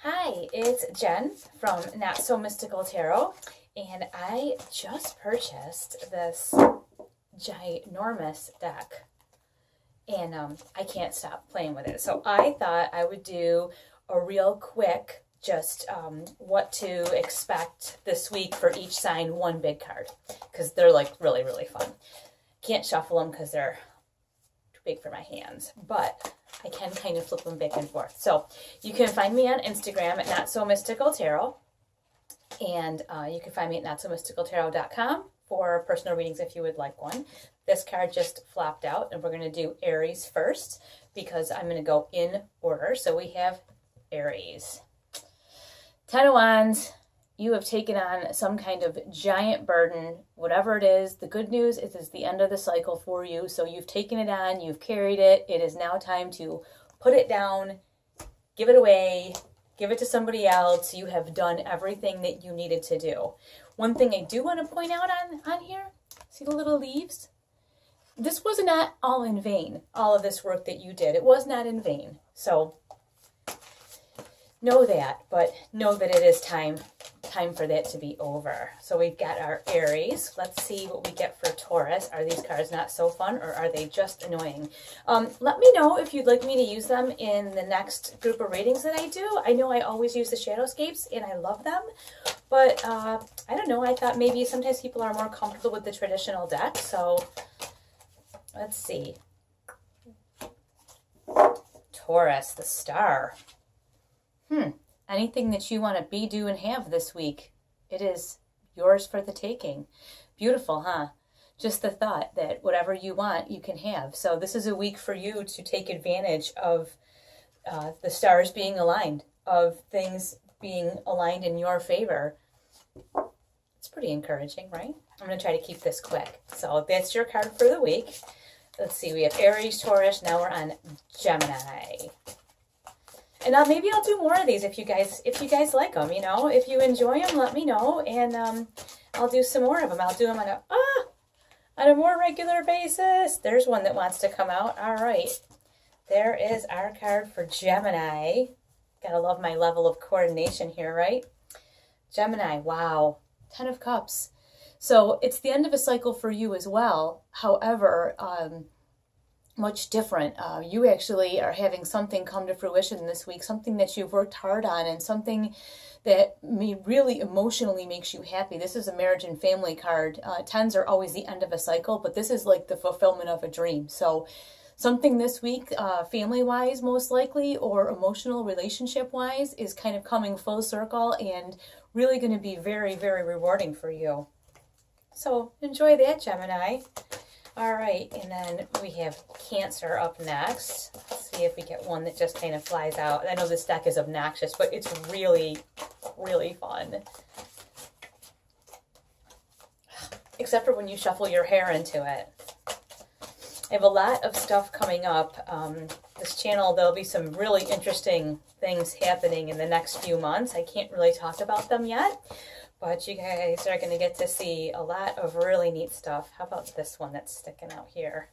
Hi, it's Jen from Not So Mystical Tarot, and I just purchased this ginormous deck, and I can't stop playing with it. So I thought I would do a real quick, just what to expect this week for each sign, one big card, because they're like really, really fun. Can't shuffle them because they're too big for my hands, but I can kind of flip them back and forth. So you can find me on Instagram at Not So Mystical Tarot, and you can find me at notsomysticaltarot.com for personal readings if you would like one. This card just flopped out, and we're going to do Aries first because I'm going to go in order. So we have Aries. Ten of Wands. You have taken on some kind of giant burden, whatever it is. The good news is it's the end of the cycle for you. So you've taken it on, you've carried it. It is now time to put it down, give it away, give it to somebody else. You have done everything that you needed to do. One thing I do want to point out on here, see the little leaves? This was not all in vain, all of this work that you did. It was not in vain. So know that, but know that it is time for that to be over. So we've got our Aries. Let's see what we get for Taurus. Are these cards not so fun, or are they just annoying? Let me know if you'd like me to use them in the next group of readings that I do. I know I always use the Shadowscapes, and I love them, but I don't know. I thought maybe sometimes people are more comfortable with the traditional deck. So let's see. Taurus, the star. Anything that you want to be, do, and have this week, it is yours for the taking. Beautiful, huh? Just the thought that whatever you want, you can have. So this is a week for you to take advantage of the stars being aligned, of things being aligned in your favor. It's pretty encouraging, right? I'm going to try to keep this quick. So that's your card for the week. Let's see, we have Aries, Taurus. Now we're on Gemini. And maybe I'll do more of these if you guys like them, you know. If you enjoy them, let me know, and I'll do some more of them. I'll do them on a more regular basis. There's one that wants to come out. All right. There is our card for Gemini. Gotta love my level of coordination here, right? Gemini, wow. 10 of Cups. So it's the end of a cycle for you as well. However, much different. You actually are having something come to fruition this week, something that you've worked hard on, and something that really emotionally makes you happy. This is a marriage and family card. Tens are always the end of a cycle, but this is like the fulfillment of a dream. So something this week, family-wise most likely, or emotional relationship-wise, is kind of coming full circle and really going to be very, very rewarding for you. So enjoy that, Gemini. All right, and then we have Cancer up next. Let's see if we get one that just kind of flies out. I know this deck is obnoxious, but it's really, really fun. Except for when you shuffle your hair into it. I have a lot of stuff coming up. This channel, there'll be some really interesting things happening in the next few months. I can't really talk about them yet, but you guys are going to get to see a lot of really neat stuff. How about this one that's sticking out here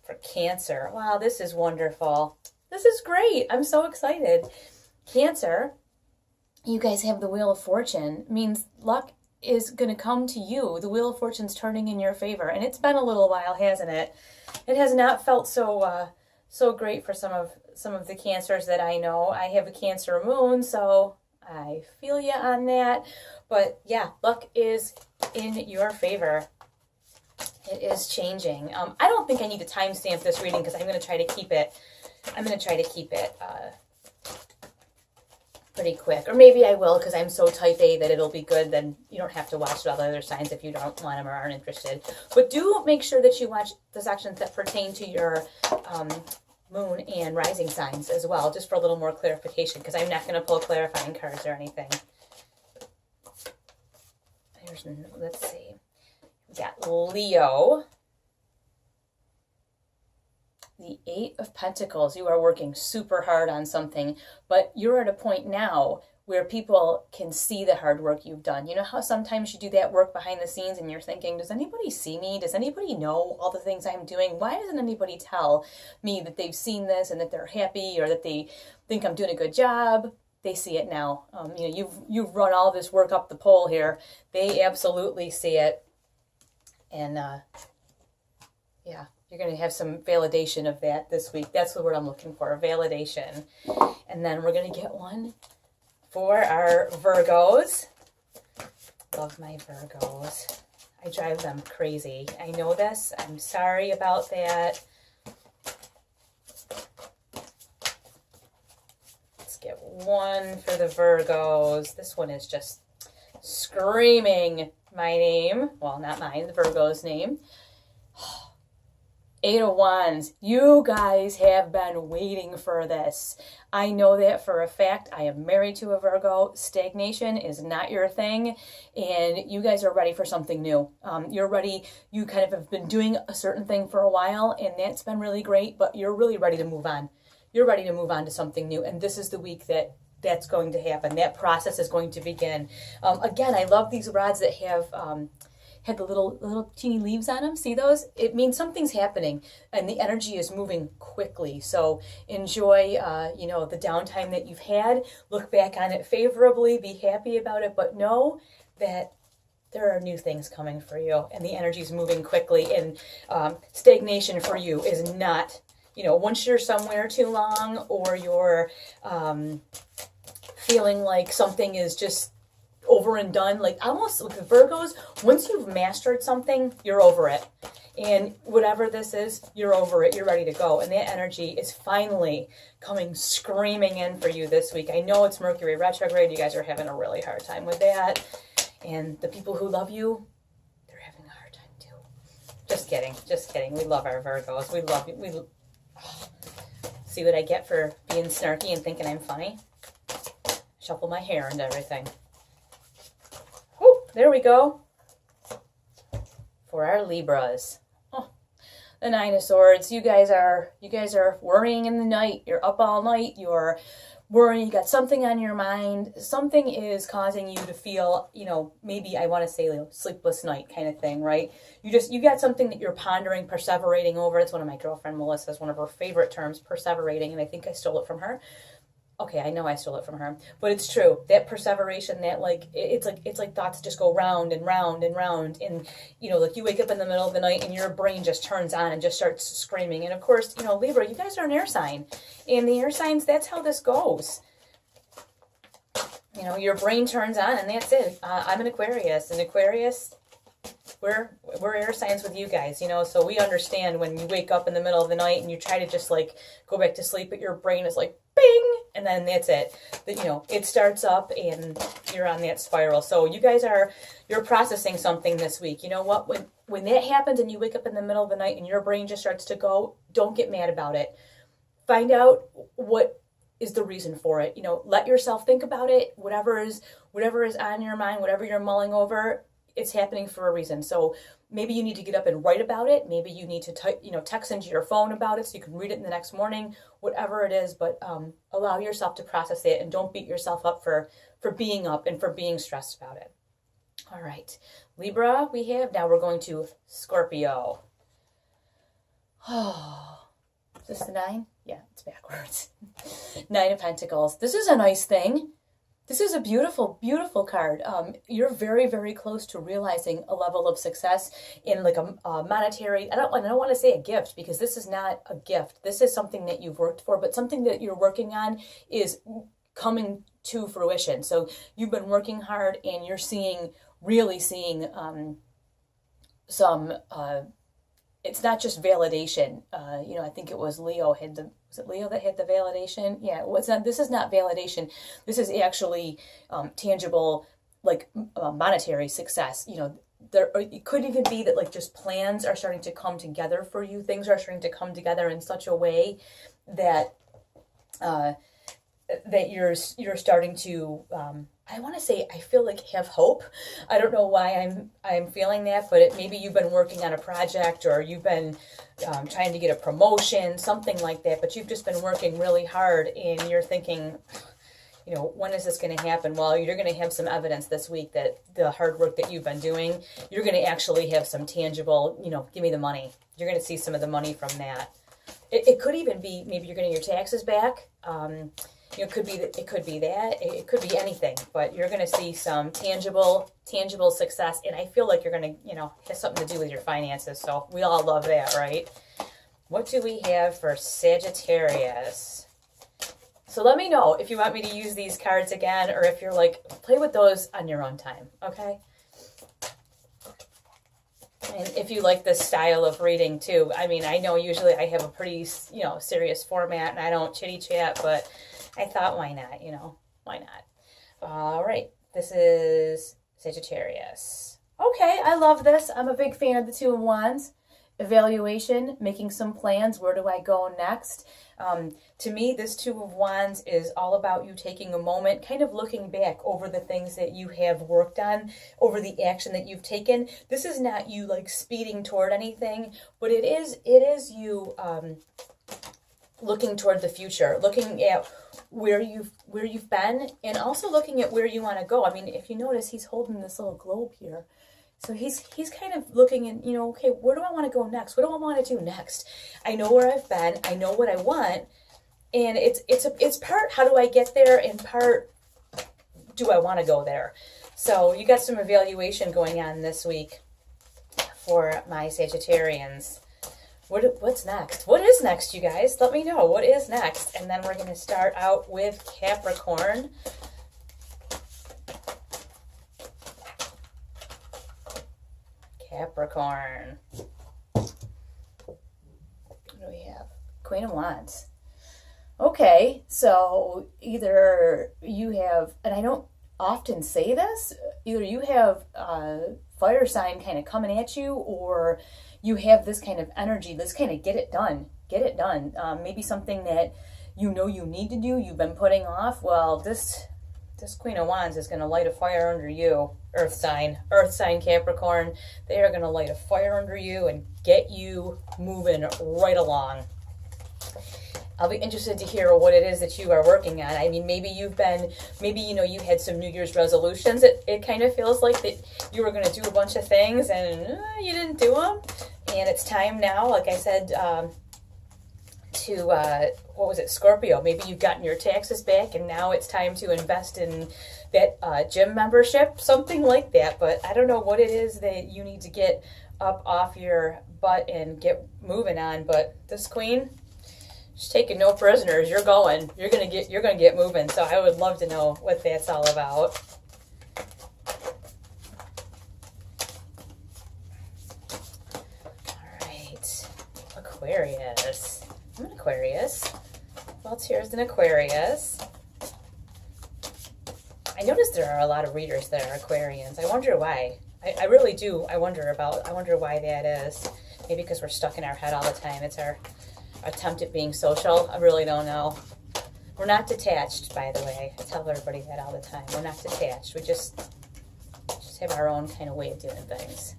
for Cancer? Wow, this is wonderful. This is great. I'm so excited. Cancer, you guys have the Wheel of Fortune. It means luck is going to come to you. The Wheel of Fortune's turning in your favor. And it's been a little while, hasn't it? It has not felt so great for some of the Cancers that I know. I have a Cancer moon, so I feel you on that. But yeah, luck is in your favor. It is changing. I don't think I need to timestamp this reading because I'm going to try to keep it. Pretty quick, or maybe I will because I'm so type A that it'll be good. Then you don't have to watch all the other signs if you don't want them or aren't interested. But do make sure that you watch the sections that pertain to your moon and rising signs as well, just for a little more clarification, because I'm not going to pull clarifying cards or anything. Let's see. We got Leo. The 8 of Pentacles. You are working super hard on something, but you're at a point now where people can see the hard work you've done. You know how sometimes you do that work behind the scenes and you're thinking, does anybody see me? Does anybody know all the things I'm doing? Why doesn't anybody tell me that they've seen this and that they're happy or that they think I'm doing a good job? they see it now. You know, you've run all this work up the pole here. They absolutely see it. And yeah, you're going to have some validation of that this week. That's the word I'm looking for, validation. And then we're going to get one for our Virgos. Love my Virgos. I drive them crazy. I know this. I'm sorry about that. Let's get one for the Virgos. This one is just screaming my name. Well, not mine, the Virgo's name. Eight of Wands. You guys have been waiting for this. I know that for a fact. I am married to a Virgo. Stagnation is not your thing, and you guys are ready for something new. You're ready. You kind of have been doing a certain thing for a while, and that's been really great, but you're really ready to move on. You're ready to move on to something new, and this is the week that that's going to happen. That process is going to begin. Again, I love these rods that have had the little teeny leaves on them. See those? It means something's happening and the energy is moving quickly. So enjoy, you know, the downtime that you've had. Look back on it favorably. Be happy about it. But know that there are new things coming for you and the energy is moving quickly. And stagnation for you is not, you know, once you're somewhere too long or you're feeling like something is just over and done, like almost with the Virgos, once you've mastered something, you're over it. And whatever this is, you're over it. You're ready to go. And that energy is finally coming screaming in for you this week. I know it's Mercury retrograde. You guys are having a really hard time with that. And the people who love you, they're having a hard time too. Just kidding. Just kidding. We love our Virgos. We love you. See what I get for being snarky and thinking I'm funny? Shuffle my hair and everything. There we go. For our Libras. Oh, the Nine of Swords. You guys are worrying in the night. You're up all night. You're worrying. You got something on your mind. Something is causing you to feel, you know, maybe I want to say sleepless night kind of thing, right? You got something that you're pondering, perseverating over. It's one of my girlfriend Melissa's, one of her favorite terms, perseverating, and I think I stole it from her. Okay, I know I stole it from her, but it's true. That perseveration, that it's like thoughts just go round and round and round, and you know, like you wake up in the middle of the night and your brain just turns on and just starts screaming. And of course, you know, Libra, you guys are an air sign, and the air signs, that's how this goes. You know, your brain turns on, and that's it. I'm an Aquarius, and Aquarius, we're air signs with you guys, you know, so we understand when you wake up in the middle of the night and you try to just like go back to sleep, but your brain is like bing, and then that's it. That, you know, it starts up and you're on that spiral. So you guys you're processing something this week. You know what? When that happens and you wake up in the middle of the night and your brain just starts to go, don't get mad about it. Find out what is the reason for it. You know, let yourself think about it. Whatever is on your mind, whatever you're mulling over, it's happening for a reason. So maybe you need to get up and write about it. Maybe you need to text into your phone about it so you can read it in the next morning, whatever it is. But allow yourself to process it and don't beat yourself up for being up and for being stressed about it. All right, Libra, now we're going to Scorpio. Oh, is this the 9? Yeah, it's backwards. 9 of Pentacles. This is a nice thing. This is a beautiful, beautiful card. You're very, very close to realizing a level of success in like a monetary, I don't want to say a gift, because this is not a gift. This is something that you've worked for, but something that you're working on is coming to fruition. So you've been working hard and you're really seeing some, it's not just validation. You know, I think it was Leo was it Leo that had the validation? Yeah, this is not validation. This is actually tangible, like monetary success. You know, it could even be that like just plans are starting to come together for you. Things are starting to come together in such a way that that you're starting to I want to say, I feel like have hope. I don't know why I'm feeling that, but maybe you've been working on a project or you've been trying to get a promotion, something like that, but you've just been working really hard and you're thinking, you know, when is this going to happen? Well, you're going to have some evidence this week that the hard work that you've been doing, you're going to actually have some tangible, you know, give me the money. You're going to see some of the money from that. It could even be maybe you're getting your taxes back. You know, it could be that, it could be anything, but you're going to see some tangible success, and I feel like you're going to, you know, have something to do with your finances, so we all love that, right? What do we have for Sagittarius? So let me know if you want me to use these cards again, or if you're like, play with those on your own time, okay? And if you like this style of reading too, I mean, I know usually I have a pretty, you know, serious format and I don't chitty chat, but I thought, why not, you know, why not? All right, this is Sagittarius. Okay, I love this. I'm a big fan of the Two of Wands. Evaluation, making some plans. Where do I go next? To me, this Two of Wands is all about you taking a moment, kind of looking back over the things that you have worked on, over the action that you've taken. This is not you like speeding toward anything, but it is you looking toward the future, looking at where you've been, and also looking at where you want to go. I mean, if you notice, he's holding this little globe here. So he's kind of looking and, you know, okay, where do I want to go next? What do I want to do next? I know where I've been. I know what I want. And it's part, how do I get there? And part, do I want to go there? So you got some evaluation going on this week for my Sagittarians. What's next? What is next, you guys? Let me know. What is next? And then we're going to start out with Capricorn. Capricorn. What do we have? Queen of Wands. Okay, so either you have, and I don't often say this, either you have a fire sign kind of coming at you, or you have this kind of energy, this kind of get it done. Maybe something that you know you need to do, you've been putting off. Well, this Queen of Wands is going to light a fire under you. Earth sign Capricorn. They are going to light a fire under you and get you moving right along. I'll be interested to hear what it is that you are working on. I mean, maybe you know, you had some New Year's resolutions. It kind of feels like that you were going to do a bunch of things and you didn't do them. And it's time now, like I said, to, what was it, Scorpio. Maybe you've gotten your taxes back and now it's time to invest in that gym membership, something like that. But I don't know what it is that you need to get up off your butt and get moving on. But this queen, she's taking no prisoners. You're gonna get moving. So I would love to know what that's all about. All right, Aquarius. I'm an Aquarius. Well, here's an Aquarius. I noticed there are a lot of readers that are Aquarians. I wonder why. I really do. I wonder why that is. Maybe because we're stuck in our head all the time. It's our attempt at being social. I really don't know. We're not detached, by the way. I tell everybody that all the time. We're not detached. We just have our own kind of way of doing things.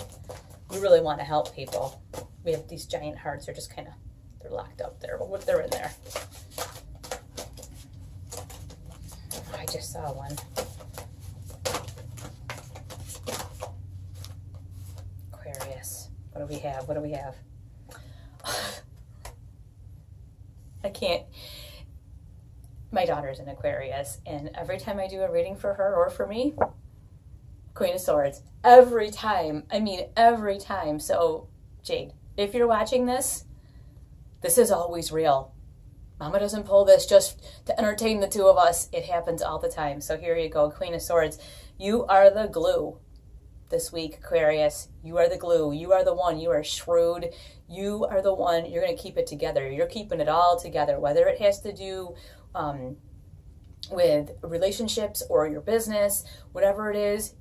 We really want to help people. We have these giant hearts. They're just kind of, they're locked up there, but they're in there. I just saw one. Aquarius. What do we have? What do we have? I can't. My daughter's an Aquarius, and every time I do a reading for her or for me, Queen of Swords. Every time. I mean, every time. So, Jade, if you're watching this, this is always real. Mama doesn't pull this just to entertain the two of us. It happens all the time. So here you go, Queen of Swords. You are the glue this week, Aquarius. You are the glue. You are the one. You are shrewd. You are the one. You're going to keep it together. You're keeping it all together, whether it has to do with relationships or your business, whatever it is.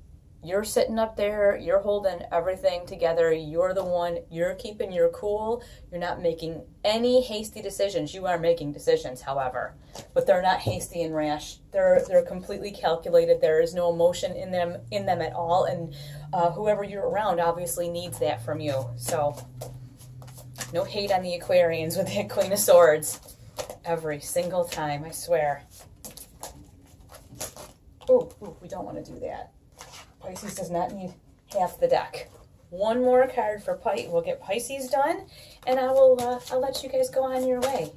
You're sitting up there, you're holding everything together, you're the one, you're keeping your cool, you're not making any hasty decisions. You are making decisions, however, but they're not hasty and rash. They're completely calculated. There is no emotion in them at all, and whoever you're around obviously needs that from you. So no hate on the Aquarians with that Queen of Swords every single time, I swear. Ooh, we don't want to do that. Pisces does not need half the deck. One more card for Pisces. We'll get Pisces done, and I'll let you guys go on your way.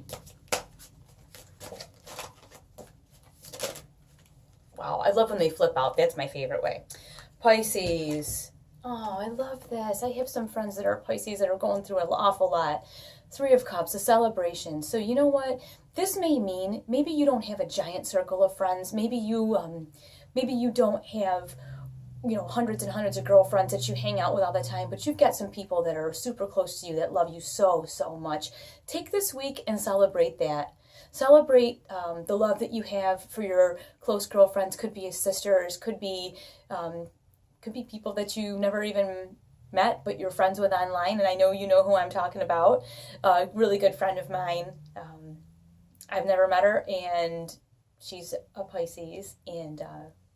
Wow, I love when they flip out. That's my favorite way. Pisces. Oh, I love this. I have some friends that are Pisces that are going through an awful lot. Three of Cups, a celebration. So you know what? This may mean maybe you don't have a giant circle of friends. Maybe you don't have, you know, hundreds and hundreds of girlfriends that you hang out with all the time, but you've got some people that are super close to you that love you so, so much. Take this week and celebrate that. Celebrate the love that you have for your close girlfriends. Could be sisters, could be people that you never even met, but you're friends with online. And I know you know who I'm talking about. A really good friend of mine. I've never met her, and she's a Pisces, and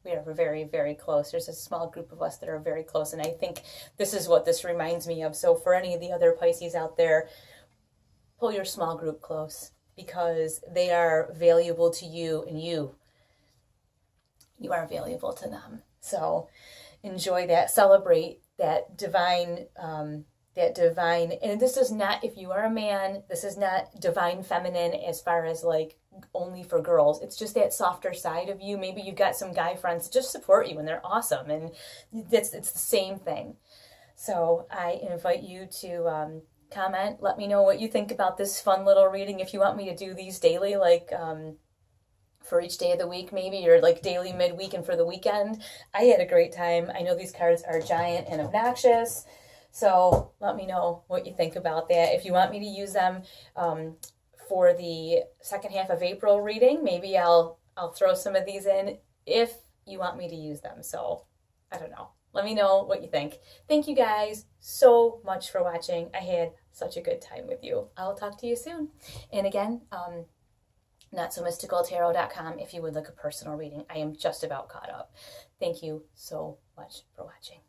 we are very, very close. There's a small group of us that are very close, and I think this is what this reminds me of. So for any of the other Pisces out there, pull your small group close, because they are valuable to you, and you are valuable to them. So enjoy that, celebrate that divine, and this is not, if you are a man, this is not divine feminine as far as like only for girls. It's just that softer side of you. Maybe you've got some guy friends that just support you and they're awesome, and it's the same thing. So I invite you to comment, let me know what you think about this fun little reading. If you want me to do these daily, like for each day of the week maybe, or like daily, midweek, and for the weekend. I had a great time. I know these cards are giant and obnoxious, so let me know what you think about that. If you want me to use them for the second half of April reading, maybe I'll throw some of these in if you want me to use them. So I don't know. Let me know what you think. Thank you guys so much for watching. I had such a good time with you. I'll talk to you soon. And again, notsomysticaltarot.com if you would like a personal reading. I am just about caught up. Thank you so much for watching.